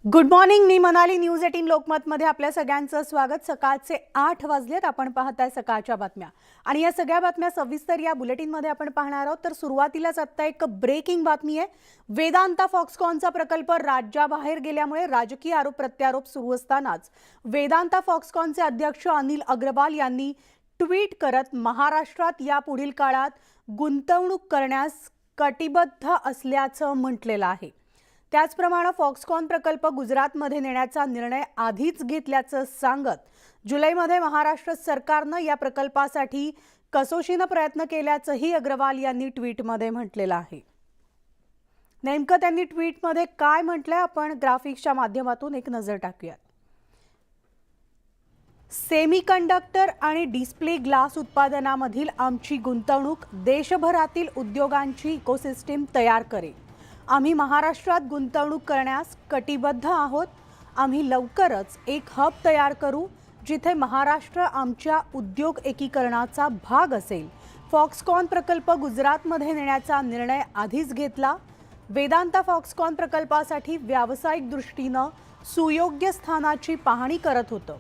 Good morning. मी Manali. News 18 लोकमतमध्ये आपल्या सगळ्यांचं स्वागत. सकाळचे 8 वाजलेत. आपण पाहताय सकाळच्या बातम्या आणि या सगळ्या बातम्या सविस्तर या बुलेटिनमध्ये आपण पाहणार आहोत. तर सुरुवातीलाच आता एक ब्रेकिंग बातमी आहे. वेदांता फॉक्सकॉनचा प्रकल्प राज्याबाहेर गेल्यामुळे राजकीय आरोप प्रत्यारोप सुरू असतानाच वेदांता फॉक्सकॉनचे अध्यक्ष अनिल अग्रवाल यांनी ट्विट करत महाराष्ट्रात यापुढील काळात गुंतवणूक करण्यास कटिबद्ध असल्याचं म्हटलेलं आहे. त्याचप्रमाणे फॉक्सकॉन प्रकल्प गुजरातमध्ये नेण्याचा निर्णय आधीच घेतल्याचं सांगत जुलैमध्ये महाराष्ट्र सरकारनं या प्रकल्पासाठी कसोशीनं प्रयत्न केल्याचंही अग्रवाल यांनी ट्विटमध्ये म्हटलेलं आहे. नेमकं त्यांनी ट्विटमध्ये काय म्हटलंय आपण ग्राफिक्सच्या माध्यमातून एक नजर टाकूयात. सेमीकंडक्टर आणि डिस्प्ले ग्लास उत्पादनामधील आमची गुंतवणूक देशभरातील उद्योगांची इकोसिस्टीम तयार करेल. आम्ही महाराष्ट्रात गुंतवणूक करण्यास कटिबद्ध आहोत. आम्ही लवकरच एक हब तयार करू जिथे महाराष्ट्र आमच्या उद्योग एकीकरणाचा भाग असेल. फॉक्सकॉन प्रकल्प गुजरातमध्ये नेण्याचा निर्णय आधीच घेतला. वेदांता फॉक्सकॉन प्रकल्पासाठी व्यावसायिक दृष्टीनं सुयोग्य स्थानाची पाहणी करत होतं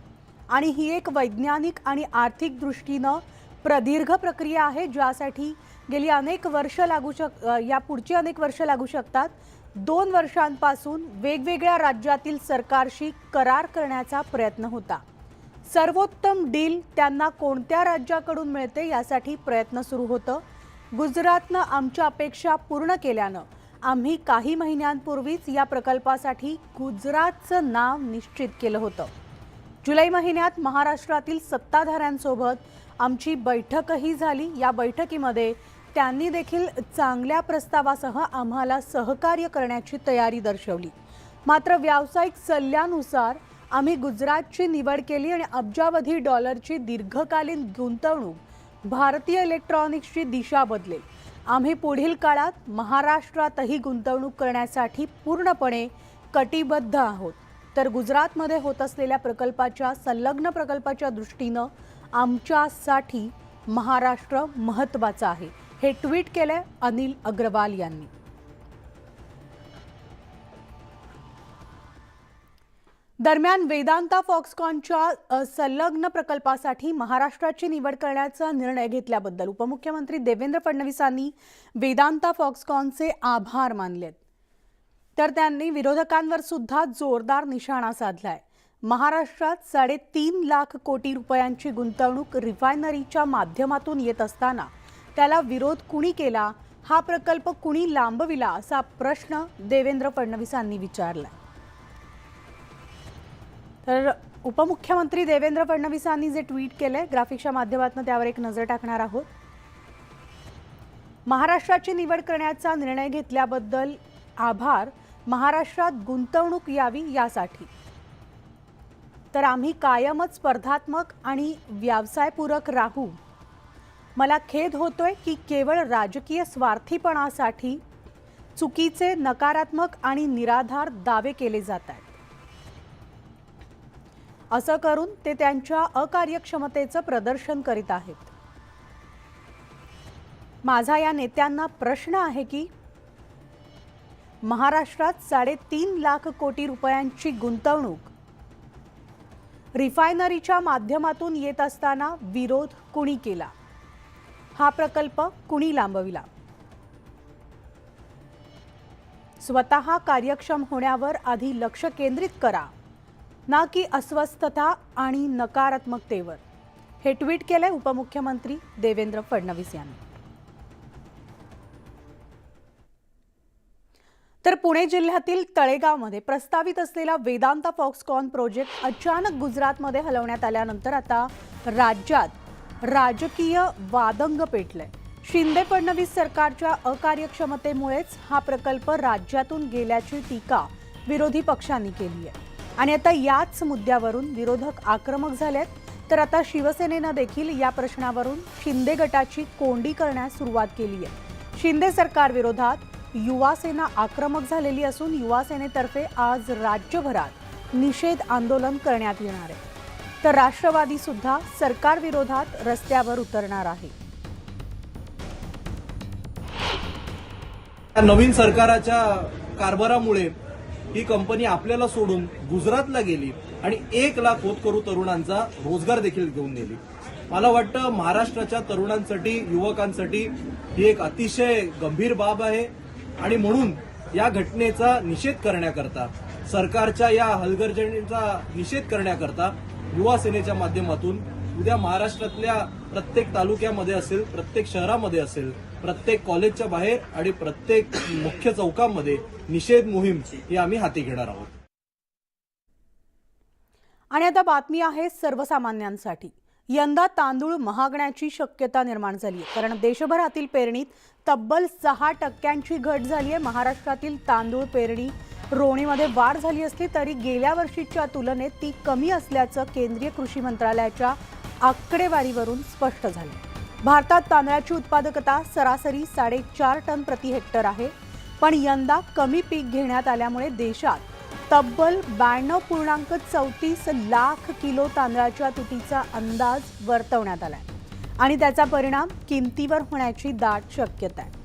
आणि ही एक वैज्ञानिक आणि आर्थिक दृष्टीनं प्रदीर्घ प्रक्रिया आहे ज्यासाठी गेली अनेक वर्ष यापुढची अनेक वर्ष लागू शकतात. 2 वर्षांपासून वेगवेगळ्या राज्यातील सरकारशी करार करण्याचा प्रयत्न होता. सर्वोत्तम डील त्यांना कोणत्या राज्याकडून मिळते यासाठी प्रयत्न सुरू होतं. गुजरातनं आमच्या अपेक्षा पूर्ण केल्यानं आम्ही काही महिन्यांपूर्वीच या प्रकल्पासाठी गुजरातचं नाव निश्चित केलं होतं. जुलै महिन्यात महाराष्ट्रातील सत्ताधाऱ्यांसोबत आमची बैठकही झाली. या बैठकीमध्ये त्यांनी देखील चांगल्या प्रस्तावासह आम्हाला सहकार्य करण्याची तयारी दर्शवली. मात्र व्यावसायिक सल्ल्यानुसार आम्ही गुजरातची निवड केली आणि अब्जावधी डॉलरची दीर्घकालीन गुंतवणूक भारतीय इलेक्ट्रॉनिक्सची दिशा बदलेल. आम्ही पुढील काळात महाराष्ट्रातही गुंतवणूक करण्यासाठी पूर्णपणे कटिबद्ध आहोत. तर गुजरातमध्ये होत असलेल्या संलग्न प्रकल्पाच्या दृष्टीनं आमच्यासाठी महाराष्ट्र महत्त्वाचा आहे, हे ट्विट केलंय अनिल अग्रवाल यांनी. दरम्यान वेदांता फॉक्सकॉनच्या संलग्न प्रकल्पासाठी महाराष्ट्राची निवड करण्याचा निर्णय घेतल्याबद्दल उपमुख्यमंत्री देवेंद्र फडणवीसांनी वेदांता फॉक्सकॉनचे आभार मानलेत. तर त्यांनी विरोधकांवर सुद्धा जोरदार निशाणा साधलाय. महाराष्ट्रात 3.5 लाख कोटी रुपयांची गुंतवणूक रिफायनरीच्या माध्यमातून येत असताना त्याला विरोध कुणी केला, हा प्रकल्प कुणी लांबविला असा प्रश्न देवेंद्र फडणवीसांनी विचारला. तर उपमुख्यमंत्री देवेंद्र फडणवीसांनी जे ट्विट केलंय ग्राफिक्सच्या माध्यमातून त्यावर एक नजर टाकणार आहोत. महाराष्ट्राची निवड करण्याचा निर्णय घेतल्याबद्दल आभार. महाराष्ट्रात गुंतवणूक यावी यासाठी तर आम्ही कायमच स्पर्धात्मक आणि व्यवसायपूरक राहू. मला खेद होतोय की केवळ राजकीय स्वार्थीपणासाठी चुकीचे, नकारात्मक आणि निराधार दावे केले जात आहेत. असं करून ते त्यांच्या अकार्यक्षमतेचं प्रदर्शन करीत आहेत. माझा या नेत्यांना प्रश्न आहे की महाराष्ट्रात 3.5 लाख कोटी रुपयांची गुंतवणूक रिफायनरीच्या माध्यमातून येत असताना विरोध कुणी केला, हा प्रकल्प कुणी लांबविला. स्वतः कार्यक्षम होण्यावर आधी लक्ष केंद्रित करा, ना की अस्वस्थता आणि नकारात्मकतेवर, हे ट्विट केलंय उपमुख्यमंत्री देवेंद्र फडणवीस यांनी. तर पुणे जिल्ह्यातील तळेगावमध्ये प्रस्तावित असलेला वेदांता फॉक्सकॉन प्रोजेक्ट अचानक गुजरातमध्ये हलवण्यात आल्यानंतर आता राज्यात राजकीय वादंग पेटलंय. शिंदे फडणवीस सरकारच्या अकार्यक्षमतेमुळेच हा प्रकल्प राज्यातून गेल्याची टीका विरोधी पक्षांनी केली आहे आणि आता याच मुद्द्यावरून विरोधक आक्रमक झालेत. तर आता शिवसेनेनं देखील या प्रश्नावरून शिंदे गटाची कोंडी करण्यास सुरुवात केली आहे. शिंदे सरकार विरोधात युवा सेना आक्रमक झालेली असून युवा सेनेतर्फे आज राज्यभरात निषेध आंदोलन करण्यात येणार आहे. तर राष्ट्रवादी सुद्धा सरकार विरोधात रस्त्यावर उतरणार आहे. नवीन सरकारच्या कारभारामुळे ही कंपनी आपल्याला सोडून गुजरातला गेली आणि 1 लाख होतकरू तरुणांचा रोजगार देखील घेऊन नेली. मला वाटतं महाराष्ट्राच्या तरुणांसाठी, युवकांसाठी ही एक अतिशय गंभीर बाब आहे आणि म्हणून या घटनेचा निषेध करण्याकरता, सरकारच्या या हलगर्जीपणाचा निषेध करण्याकरता युवा सेनेच्या माध्यमातून उद्या महाराष्ट्रातल्या प्रत्येक तालुक्यामध्ये असेल, प्रत्येक शहरामध्ये असेल, प्रत्येक कॉलेजच्या बाहेर आणि प्रत्येक मुख्य चौकामध्ये निषेध मोहीम ही आम्ही हाती घेणार आहोत. आणि आता बातमी आहे सर्वसामान्यांसाठी. यंदा तांदूळ महागण्याची शक्यता निर्माण झाली आहे, कारण देशभरातील पेरणीत तब्बल 6% घट झाली आहे. महाराष्ट्रातील तांदूळ पेरणी रोवणीमध्ये वाढ झाली असली तरी गेल्या वर्षीच्या तुलनेत ती कमी असल्याचं केंद्रीय कृषी मंत्रालयाच्या आकडेवारीवरून स्पष्ट झालं. भारतात तांदळाची उत्पादकता सरासरी 4.5 टन प्रति हेक्टर आहे, पण यंदा कमी पीक घेण्यात आल्यामुळे देशात तब्बल 92.34 लाख किलो तांदळाच्या तुटीचा अंदाज वर्तवण्यात आलाय आणि त्याचा परिणाम किमतीवर होण्याची दाट शक्यता आहे.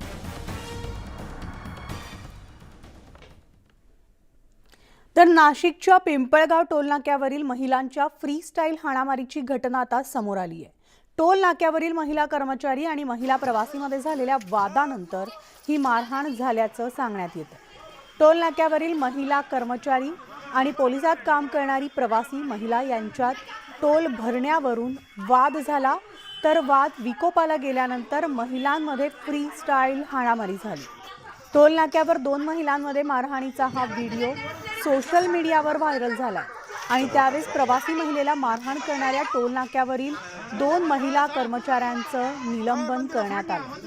तर नाशिकच्या पिंपळगाव टोलनाक्यावरील महिलांच्या फ्रीस्टाईल हाणामारीची घटना आता समोर आली आहे. टोल नाक्यावरील महिला कर्मचारी आणि महिला प्रवासीमध्ये झालेल्या वादानंतर ही मारहाण झाल्याचं सांगण्यात येतं. टोल नाक्यावरील महिला कर्मचारी आणि पोलिसात काम करणारी प्रवासी महिला यांच्यात टोल भरण्यावरून वाद झाला, तर वाद विकोपाला गेल्यानंतर महिलांमध्ये फ्रीस्टाईल हाणामारी झाली. टोल नाक्यावर 2 महिलांमध्ये मारहाणीचा हा व्हिडिओ सोशल मीडियावर व्हायरल झाला आणि त्यावेळेस प्रवासी महिलेला मारहाण करणाऱ्या टोल नाक्यावरील 2 महिला कर्मचाऱ्यांचं निलंबन करण्यात आलं.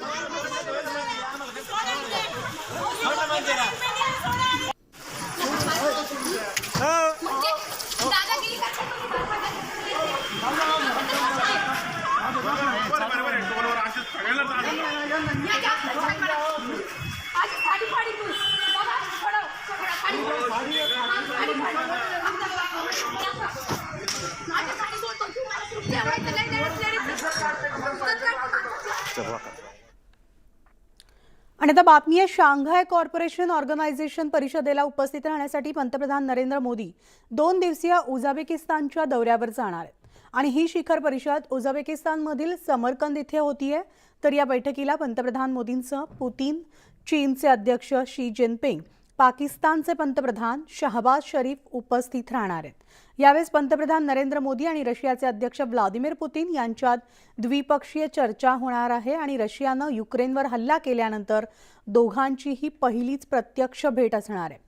आणि आता बातमी आहे शांघाय कॉर्पोरेशन ऑर्गनायझेशन परिषदेला उपस्थित राहण्यासाठी पंतप्रधान नरेंद्र मोदी 2 दिवसीय उझबेकिस्तानच्या दौऱ्यावर जाणार आहेत. आणि ही शिखर परिषद उझबेकिस्तानमधील समरकंद इथे होतीये. तर या बैठकीला पंतप्रधान मोदींसह पुतीन, चीनचे अध्यक्ष शी जिनपिंग, पाकिस्तानचे पंतप्रधान शहबाज शरीफ उपस्थित राहणार आहेत. यावेळेस पंतप्रधान नरेंद्र मोदी आणि रशियाचे अध्यक्ष व्लादिमीर पुतीन यांच्यात द्विपक्षीय चर्चा होणार आहे आणि रशियानं युक्रेनवर हल्ला केल्यानंतर दोघांची ही पहिलीच प्रत्यक्ष भेट असणार आहे.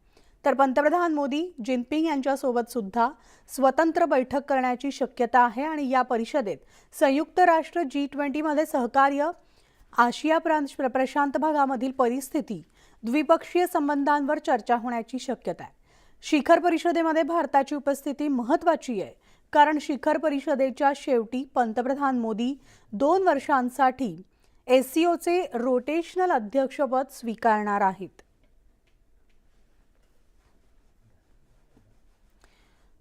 तर पंतप्रधान मोदी जिनपिंग यांच्यासोबत सुद्धा स्वतंत्र बैठक करण्याची शक्यता आहे आणि या परिषदेत संयुक्त राष्ट्र G20 मध्ये सहकार्य, आशिया प्रशांत भागामधील परिस्थिती, द्विपक्षीय संबंधांवर चर्चा होण्याची शक्यता आहे. शिखर परिषदेमध्ये भारताची उपस्थिती महत्त्वाची आहे, कारण शिखर परिषदेच्या शेवटी पंतप्रधान मोदी 2 वर्षांसाठी SCOचे रोटेशनल अध्यक्षपद स्वीकारणार आहेत.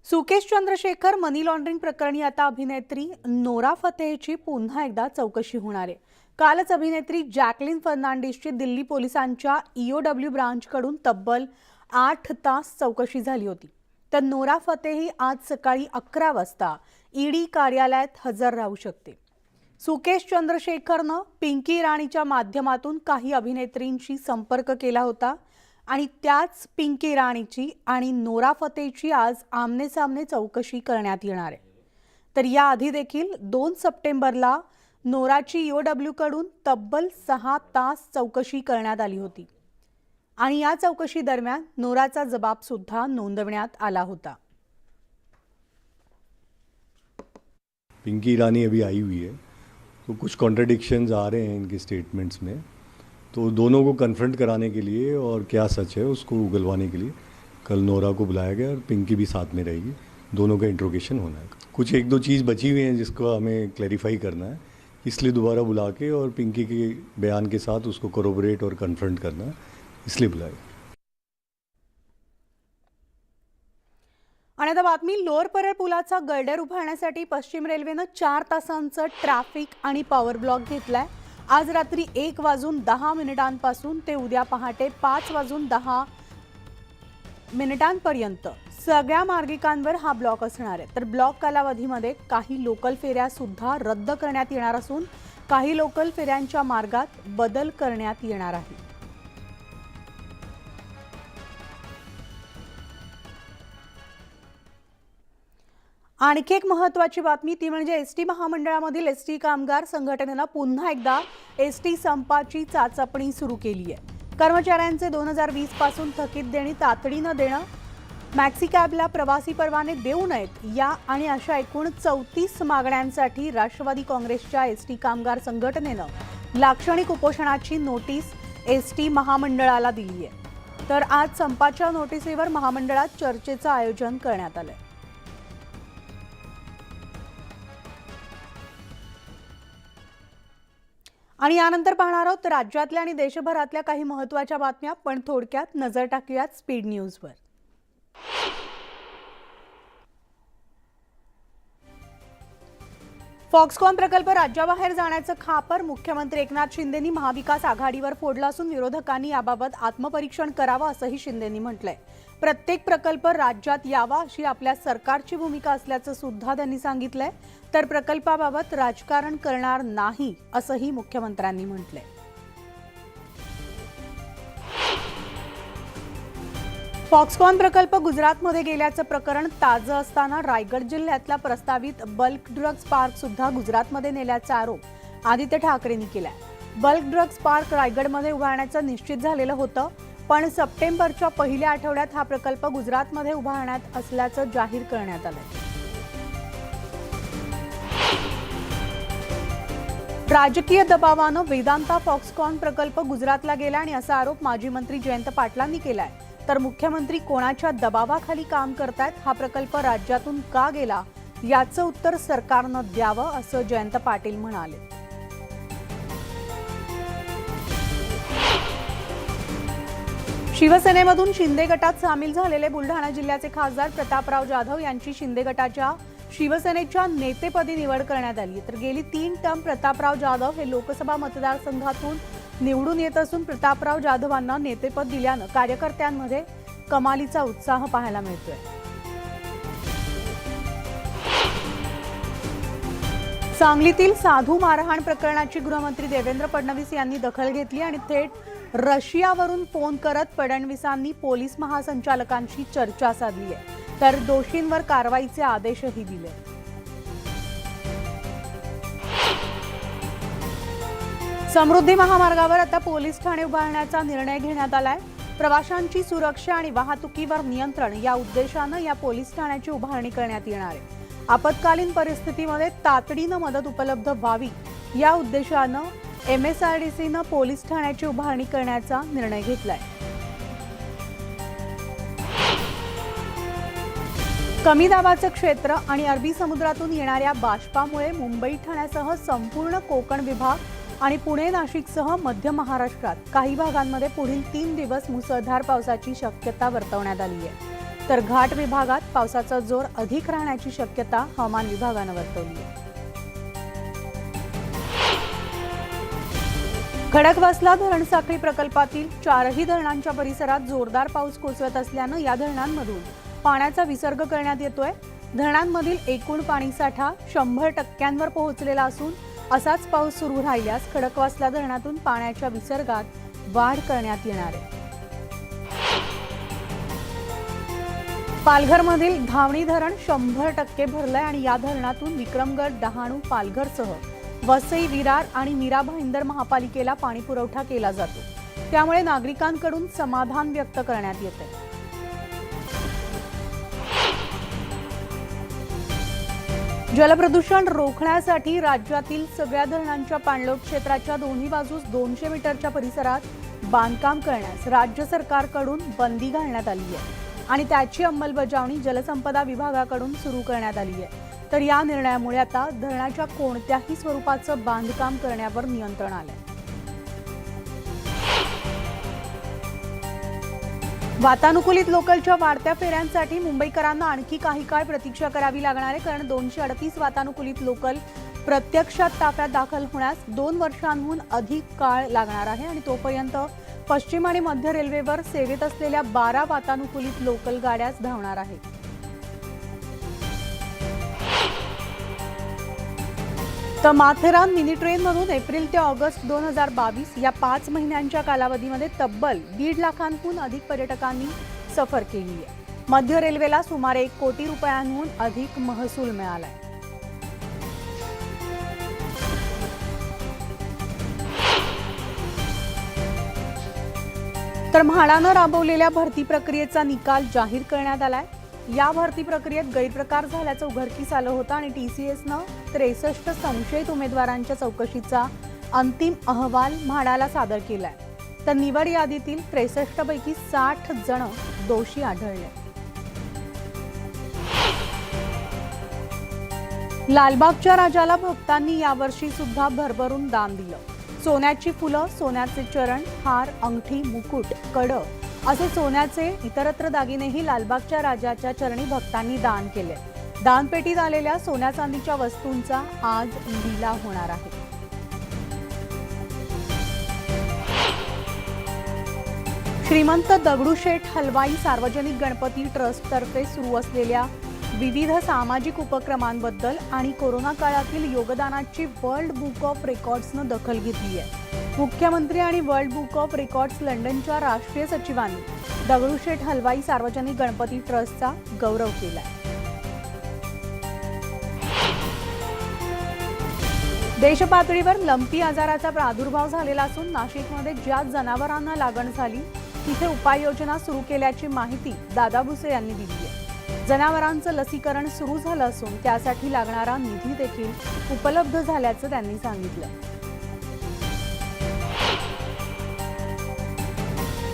सुकेश चंद्रशेखर मनी लॉन्ड्रिंग प्रकरणी आता अभिनेत्री नोरा फतेहीची पुन्हा एकदा चौकशी होणार आहे. कालच अभिनेत्री जॅकलिन फर्नांडिसची दिल्ली पोलिसांच्या EOW ब्रांचकडून तब्बल 8 तास चौकशी झाली होती. तर नोरा फतेही आज सकाळी 11 वाजता ED कार्यालयात हजर राहू शकते. सुकेश चंद्रशेखरनं पिंकी इराणीच्या माध्यमातून काही अभिनेत्रींशी संपर्क केला होता आणि त्याच पिंकी इराणीची आणि नोरा फतेहीची आज आमनेसामने चौकशी करण्यात येणार आहे. तर याआधी देखील 2 सप्टेंबरला नोराची EOW कडून तब्बल 6 तास चौकशी करण्यात आली होती आणि या चौकशी दरम्यान नोराचा जबाब सुद्धा नोंदवण्यात आला होता. पिंकी ईरानी अभी आई हुई है, तो कुछ कॉन्ट्रडिक्शंस आ रहे हैं इनके स्टेटमेंट्स में, तो दोनों को कन्फ्रंट कराने के लिए और क्या सच है उसको उगलवाने के लिए कल नोरा को बुलाया गया और पिंकी भी साथ में रहेगी. दोनों का इंट्रोगेशन होना है. कुछ 1-2 चीज़ बची हुई हैं जिसको हमें क्लैरिफाई करना है, इसलिए दोबारा बुला के और पिंकी के बयान के साथ उसको कोरोबरेट और कन्फ्रंट करना है, इसलिए बुलाया. आणि आता बातमी लोअर परळ पुलाचा गर्डर उभारण्यासाठी पश्चिम रेल्वेनं 4 तासांचं ट्रॅफिक आणि पॉवर ब्लॉक घेतलाय. आज रात्री 1:10 पासून ते उद्या पहाटे 5:10 मिनिटांपर्यंत सगळ्या मार्गिकांवर हा ब्लॉक असणार आहे. तर ब्लॉक कालावधीमध्ये काही लोकल फेऱ्या सुद्धा रद्द करण्यात येणार असून काही लोकल फेऱ्यांच्या मार्गात बदल करण्यात येणार आहे. आणखी एक महत्त्वाची बातमी ती म्हणजे एसटी महामंडळामधील एसटी कामगार संघटनेनं पुन्हा एकदा एसटी संपाची चाचपणी सुरू केली आहे. कर्मचाऱ्यांचे 2020 पासून थकीत देणी तातडीनं देणं, मॅक्सी कॅबला प्रवासी परवाने देऊ नयेत या आणि अशा एकूण 34 मागण्यांसाठी राष्ट्रवादी काँग्रेसच्या एसटी कामगार संघटनेनं लाक्षणिक उपोषणाची नोटीस एसटी महामंडळाला दिली आहे. तर आज संपाच्या नोटीसीवर महामंडळात चर्चेचं आयोजन करण्यात आलंय. आणि यानंतर पाहणार आहोत राज्यातल्या आणि देशभरातल्या काही महत्त्वाच्या बातम्या, पण थोडक्यात नजर टाकूयात स्पीड न्यूजवर. फॉक्सकॉन प्रकल्प राज्याबाहेर जाण्याचं खापर मुख्यमंत्री एकनाथ शिंदेंनी महाविकास आघाडीवर फोडलं असून विरोधकांनी याबाबत आत्मपरीक्षण करावं असंही शिंदेंनी म्हटलंय. प्रत्येक प्रकल्प राज्यात यावा अशी आपल्या सरकारची भूमिका असल्याचं सुद्धा त्यांनी सांगितलंय. तर प्रकल्पाबाबत राजकारण करणार नाही असंही मुख्यमंत्र्यांनी म्हटलंय. फॉक्सकॉन प्रकल्प गुजरातमध्ये गेल्याचं प्रकरण ताजं असताना रायगड जिल्ह्यातला प्रस्तावित बल्क ड्रग्ज पार्क सुद्धा गुजरातमध्ये नेल्याचा आरोप आदित्य ठाकरेंनी केलाय. बल्क ड्रग्ज पार्क रायगडमध्ये उभारण्याचं निश्चित झालेलं होतं, पण सप्टेंबरच्या पहिल्या आठवड्यात हा प्रकल्प गुजरातमध्ये उभारण्यात असल्याचं जाहीर करण्यात आलंय. राजकीय दबावानं वेदांता फॉक्सकॉन प्रकल्प गुजरातला गेला आणि असा आरोप माजी मंत्री जयंत पाटलांनी केलाय. तर मुख्यमंत्री कोणाच्या दबावाखाली काम करतायत, हा प्रकल्प राज्यातून का गेला याचं उत्तर सरकारनं द्यावं असं जयंत पाटील म्हणाले. शिवसेनेमधून शिंदे गटात सामील झालेले बुलढाणा जिल्ह्याचे खासदार प्रतापराव जाधव यांची शिंदे गटाच्या शिवसेनेच्या नेतेपदी निवड करण्यात आली. तर गेली 3 टर्म प्रतापराव जाधव हे लोकसभा मतदारसंघातून निवडून येत असून प्रतापराव जाधवांना नेतेपद दिल्यानं कार्यकर्त्यांमध्ये कमालीचा उत्साह पाहायला मिळतोय. सांगलीतील साधू मारहाण प्रकरणाची गृहमंत्री देवेंद्र फडणवीस यांनी दखल घेतली आणि थेट रशियावरून फोन करत फडणवीसांनी पोलीस महासंचालकांशी चर्चा साधली आहे. तर दोषींवर कारवाईचे आदेशही दिले. समृद्धी महामार्गावर आता पोलीस ठाणे उभारण्याचा निर्णय घेण्यात आलाय. प्रवाशांची सुरक्षा आणि वाहतुकीवर नियंत्रण या उद्देशानं या पोलीस ठाण्याची उभारणी करण्यात येणार आहे. आपत्कालीन परिस्थितीमध्ये तातडीनं मदत उपलब्ध व्हावी या उद्देशानं MSRDCनं पोलीस ठाण्याची उभारणी करण्याचा निर्णय घेतलाय. कमी दाबाचं क्षेत्र आणि अरबी समुद्रातून येणाऱ्या बाष्पामुळे मुंबई ठाण्यासह संपूर्ण कोकण विभाग आणि पुणे नाशिकसह मध्य महाराष्ट्रात काही भागांमध्ये पुढील 3 दिवस मुसळधार पावसाची शक्यता वर्तवण्यात आली आहे. तर घाट विभागात पावसाचा जोर अधिक राहण्याची शक्यता हवामान विभागानं वर्तवली आहे. खडकवासला धरण साखळी प्रकल्पातील 4ही धरणांच्या परिसरात जोरदार पाऊस कोसळत असल्यानं या धरणांमधून पाण्याचा विसर्ग करण्यात येतोय. धरणांमधील एकूण पाणीसाठा 100% पोहोचलेला असून असाच पाऊस सुरू राहिल्यास खडकवासला धरणातून पाण्याच्या विसर्गात वाढ करण्यात येणार आहे. पालघरमधील धावणी धरण 100% भरलंय आणि या धरणातून विक्रमगड, डहाणू, पालघरसह वसई, विरार आणि मीरा भाईंदर महापालिकेला पाणी पुरवठा केला जातो. त्यामुळे नागरिकांकडून समाधान व्यक्त करण्यात येते. जलप्रदूषण रोखण्यासाठी राज्यातील सगळ्या धरणांच्या पाणलोट क्षेत्राच्या दोन्ही बाजूस 200 मीटरच्या परिसरात बांधकाम करण्यास राज्य सरकारकडून बंदी घालण्यात आली आहे आणि त्याची अंमलबजावणी जलसंपदा विभागाकडून सुरू करण्यात आली आहे. तर या निर्णयामुळे आता धरणाच्या कोणत्याही स्वरूपाचं बांधकाम करण्यावर नियंत्रण आलंय. वातानुकूलित लोकलच्या वाढत्या फेऱ्यांसाठी मुंबईकरांना आणखी काही काळ प्रतीक्षा करावी लागणार आहे, कारण 238 वातानुकूलित लोकल प्रत्यक्षात ताफ्यात दाखल होण्यास 2 वर्षांहून अधिक काळ लागणार आहे आणि तोपर्यंत पश्चिम आणि मध्य रेल्वेवर सेवेत असलेल्या 12 वातानुकूलित लोकल गाड्याच धावणार आहेत. तर माथेरान मिनी ट्रेनमधून एप्रिल ते ऑगस्ट 2022 या 5 महिन्यांच्या कालावधीमध्ये तब्बल 1.5 लाखांहून अधिक पर्यटकांनी सफर केली आहे. मध्य रेल्वेला सुमारे 1 कोटी रुपयांहून अधिक महसूल मिळालाय. तर म्हाडानं राबवलेल्या भरती प्रक्रियेचा निकाल जाहीर करण्यात आलाय. या भरती प्रक्रियेत गैरप्रकार झाल्याचं उघडकीस आलं होतं आणि TCSनं 63 संशयित उमेदवारांच्या चौकशीचा अंतिम अहवाल म्हाडाला सादर केलाय. तर निवड यादीतील 63 पैकी 60 जण दोषी आढळले. लालबागच्या राजाला भक्तांनी यावर्षी सुद्धा भरभरून दान दिलं. सोन्याची फुलं, सोन्याचे चरण, हार, अंगठी, मुकुट, कडं असे सोन्याचे इतरत्र दागिनेही लालबागच्या राजाच्या चरणी भक्तांनी दान केले. दानपेटीत आलेल्या सोन्या चांदीच्या वस्तूंचा आज लिलाव होणार आहे. श्रीमंत दगडूशेठ हलवाई सार्वजनिक गणपती ट्रस्टतर्फे सुरू असलेल्या विविध सामाजिक उपक्रमांबद्दल आणि कोरोना काळातील योगदानाची वर्ल्ड बुक ऑफ रेकॉर्ड्सनं दखल घेतली आहे. मुख्यमंत्री आणि वर्ल्ड बुक ऑफ रेकॉर्ड्स लंडनच्या राष्ट्रीय सचिवांनी दगडूशेठ हलवाई सार्वजनिक गणपती ट्रस्टचा गौरव केलाय. देशपातळीवर लंपी आजाराचा प्रादुर्भाव झालेला असून नाशिकमध्ये ज्या जनावरांना लागण झाली तिथे उपाययोजना सुरू केल्याची माहिती दादा भुसे यांनी दिली आहे. जनावरांचं लसीकरण सुरू झालं असून त्यासाठी लागणारा निधी देखील उपलब्ध झाल्याचं त्यांनी सांगितलं.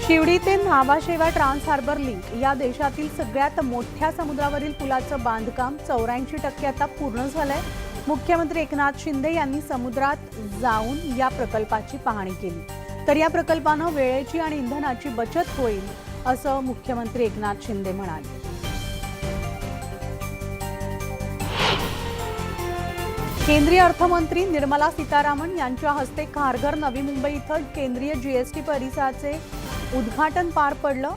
शिवडी ते न्हावाशेवा ट्रान्स हार्बर लिंक या देशातील सगळ्यात मोठ्या समुद्रावरील पुलाचं बांधकाम 84% आता पूर्ण झालंय. मुख्यमंत्री एकनाथ शिंदे यांनी समुद्रात जाऊन या प्रकल्पाची पाहणी केली. तर या प्रकल्पानं वेळेची आणि इंधनाची बचत होईल असं मुख्यमंत्री एकनाथ शिंदे म्हणाले. केंद्रीय अर्थमंत्री निर्मला सीतारामन यांच्या हस्ते खारघर नवी मुंबई इथं केंद्रीय GST परिसराचे उद्घाटन पार पडलं.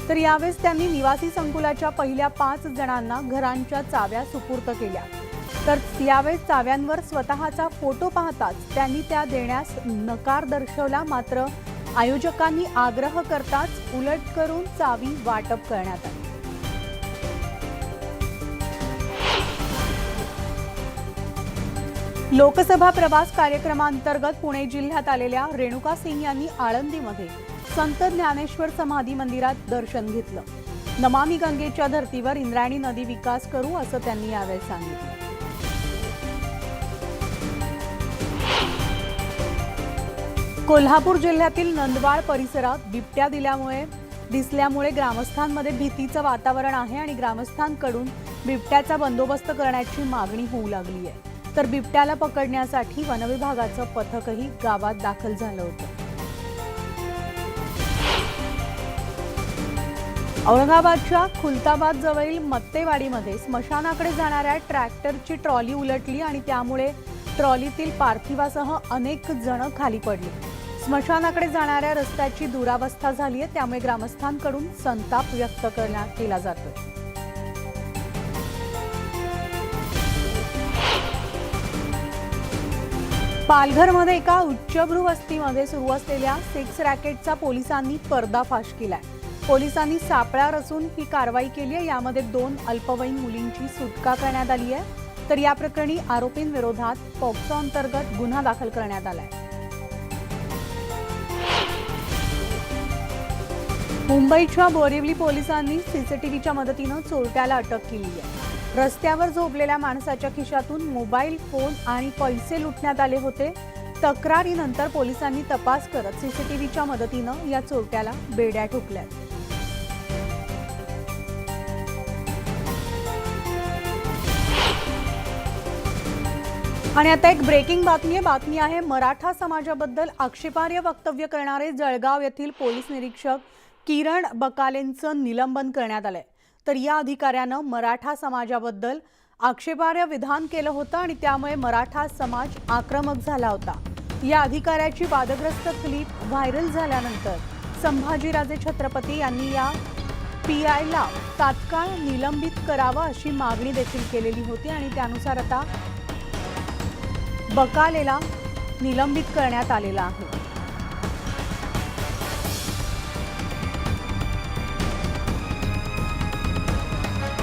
तर यावेळेस त्यांनी निवासी संकुलाच्या पहिल्या 5 जणांना घरांच्या चाव्या सुपूर्द केल्या. तर यावेळेस चाव्यांवर स्वतःचा फोटो पाहताच त्यांनी त्या देण्यास नकार दर्शवला. मात्र आयोजकांनी आग्रह करताच उलट करून चावी वाटप करण्यात आली. लोकसभा प्रवास कार्यक्रमांतर्गत पुणे जिल्ह्यात आलेल्या रेणुका सिंह यांनी आळंदीमध्ये संत ज्ञानेश्वर समाधी मंदिरात दर्शन घेतलं. नमामि गंगेच्या धर्तीवर इंद्रायणी नदी विकास करू असं त्यांनी यावेळी सांगितलं. कोल्हापूर जिल्ह्यातील नंदवाळ परिसरात बिबट्या दिसल्यामुळे ग्रामस्थांमध्ये भीतीचं वातावरण आहे आणि ग्रामस्थांकडून बिबट्याचा बंदोबस्त करण्याची मागणी होऊ लागली आहे. तर बिबट्याला पकडण्यासाठी वनविभागाचं पथकही गावात दाखल झालं होतं. औरंगाबादच्या खुलताबाद जवळील मत्तेवाडीमध्ये स्मशानाकडे जाणाऱ्या ट्रॅक्टरची ट्रॉली उलटली आणि त्यामुळे ट्रॉलीतील पार्थिवासह अनेक जण खाली पडली. स्मशानाकडे जाणाऱ्या रस्त्याची दुरावस्था झाली आहे, त्यामुळे ग्रामस्थांकडून संताप व्यक्त केला जातोय. पालघरमध्ये एका उच्चभ्रू वस्तीमध्ये सुरू असलेल्या सेक्स रॅकेटचा पोलिसांनी पर्दाफाश केलाय. पोलिसांनी सापळा रचून ही कारवाई केली आहे. यामध्ये 2 अल्पवयीन मुलींची सुटका करण्यात आली आहे. तर या प्रकरणी आरोपींविरोधात पॉक्सो अंतर्गत गुन्हा दाखल करण्यात आलाय. मुंबईच्या बोरिवली पोलिसांनी CCTVच्या मदतीनं चोरट्याला अटक केली आहे. रस्त्यावर झोपलेल्या माणसाच्या खिशातून मोबाईल फोन आणि पैसे लुटण्यात आले होते. तक्रारीनंतर पोलिसांनी तपास करत CCTVच्या मदतीनं या चोरट्याला बेड्या ठोकल्या. आणि आता एक ब्रेकिंग बातमी आहे. मराठा समाजाबद्दल आक्षेपार्ह वक्तव्य करणारे जळगाव येथील पोलीस निरीक्षक किरण बकालेंचं निलंबन करण्यात आलंय. तर या अधिकाऱ्यानं मराठा समाजाबद्दल आक्षेपार्ह विधान केलं होतं आणि त्यामुळे मराठा समाज आक्रमक झाला होता. या अधिकाऱ्याची वादग्रस्त क्लिप व्हायरल झाल्यानंतर संभाजीराजे छत्रपती यांनी या PIला तात्काळ निलंबित करावं अशी मागणी देखील केलेली होती आणि त्यानुसार आता बकालेला निलंबित करण्यात आलेला आहे.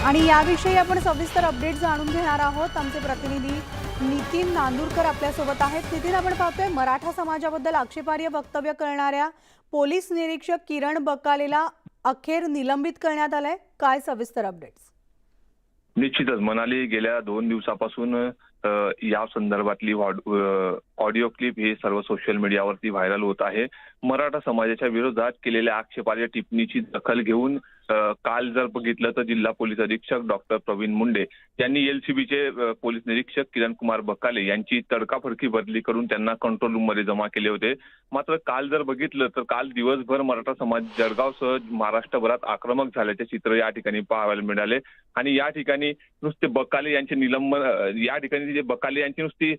आणि याविषयी आपण सविस्तर अपडेट जाणून घेणार आहोत. आमचे प्रतिनिधी नितीन नांदुरकर आपल्यासोबत आहेत. नितीन, आपण पाहतोय मराठा समाजाबद्दल आक्षेपार्ह वक्तव्य करणाऱ्या पोलीस निरीक्षक किरण बकालेला अखेर निलंबित करण्यात आलंय. काय सविस्तर अपडेट्स? निश्चितच मनाली गेल्या 2 दिवसापासून या संदर्भातली ऑडिओ क्लिप हे सर्व सोशल मीडियावरती व्हायरल होत आहे. मराठा समाजाच्या विरोधात केलेल्या आक्षेपार्ह टिप्पणीची दखल घेऊन काल जर बघितलं तर जिल्हा पोलीस अधीक्षक डॉक्टर प्रवीण मुंडे यांनी LCBचे पोलीस निरीक्षक किरण कुमार बकाले यांची तडकाफडकी बदली करून त्यांना कंट्रोल रूम मध्ये जमा केले होते. मात्र काल जर बघितलं तर काल दिवसभर मराठा समाज जळगावसह महाराष्ट्रभरात आक्रमक झाल्याचे चित्र या ठिकाणी पाहायला मिळाले. आणि या ठिकाणी नुसते बकाले यांचे निलंबन, या ठिकाणी जे बकाले यांची नुसती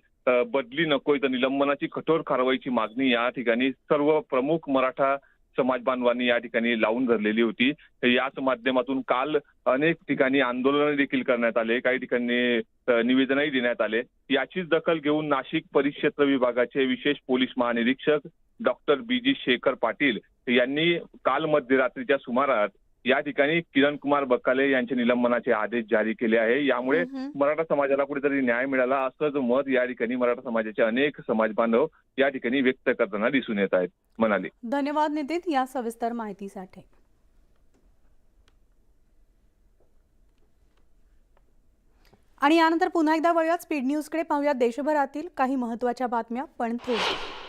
बदली नकोय तर निलंबनाची कठोर कारवाईची मागणी या ठिकाणी सर्व प्रमुख मराठा समाज बांधवांनी या ठिकाणी लावून धरलेली होती. याच माध्यमातून काल अनेक ठिकाणी आंदोलन देखील करण्यात आले, काही ठिकाणी निवेदनही देण्यात आले. याचीच दखल घेऊन नाशिक परिक्षेत्र विभागाचे विशेष पोलीस महानिरीक्षक डॉक्टर BG शेखर पाटील यांनी काल मध्यरात्रीच्या सुमारास या ठिकाणी किरण कुमार बकाले यांचे निलंबनाचे आदेश जारी केले आहे. यामुळे मराठा समाजाला कुठेतरी न्याय मिळाला असंच मत या ठिकाणी मराठा समाजाचे अनेक समाज बांधव या ठिकाणी व्यक्त करताना दिसून येत आहेत. म्हणाले. धन्यवाद नितीन या सविस्तर माहितीसाठी. आणि यानंतर पुन्हा एकदा वळूयात स्पीड न्यूजकडे. पाहूयात देशभरातील काही महत्त्वाच्या बातम्या पण थोड्या.